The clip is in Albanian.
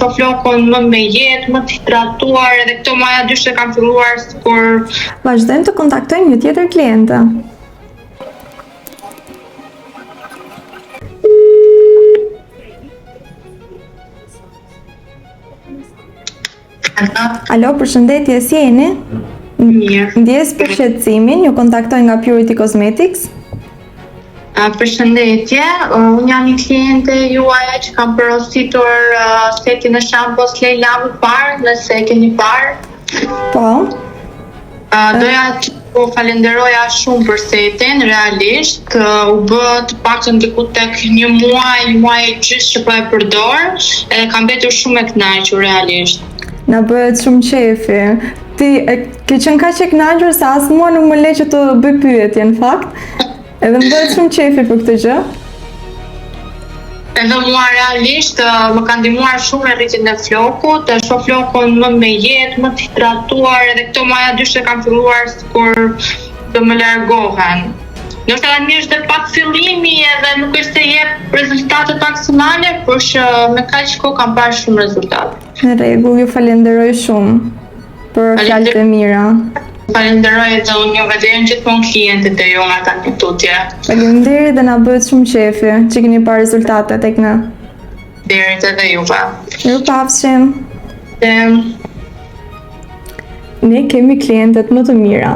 shoh flokun më me jetë, më të hidratuar, edhe këto maja dyshe kam filluar kur Vazhdojmë të kontaktojmë një tjetër kliente. Alo, përshëndetje, si jeni? mirë. Ndjes për shqetësimin, ju kontaktoj nga Purity Cosmetics. Përshëndetje, unë jam një kliente juaja që kam porositur setin e shampos Leila më parë, nëse e keni parë. Po, Doja që po falenderoja shumë për setin, realisht, u bë të paktën diku tek një muaj e gjysmë që po e përdor, edhe kam mbetur shumë e kënaqur realisht. na bëhet shumë qefi. Ti ke qenë kaq e kënaqur se as mua nuk më le që të bëj pyetje në fakt. Edhe më bëhet shumë qefi për këtë gjë. Edhe mua realisht më ka ndihmuar shumë në rritjen e flokut, e shoh flokun më me jetë, më të hidratuar, edhe këto maja dyshe kam filluar kur të më largohen. Ndoshta tani është dhe pak fillimi edhe nuk është se jep rezultate maksimale, por që me kaq kohë kam parë shumë rezultate. Në rregull, ju falenderoj shumë për fjalët e mira. Falenderoj edhe unë juve, dhe janë gjithmonë klientët e ju nga tani tutje. Faleminderit dhe na bëhet shumë qefi që keni parë rezultate tek ne. Derit edhe juve. Mirupafshim. Dhe Ne kemi klientët më të mira.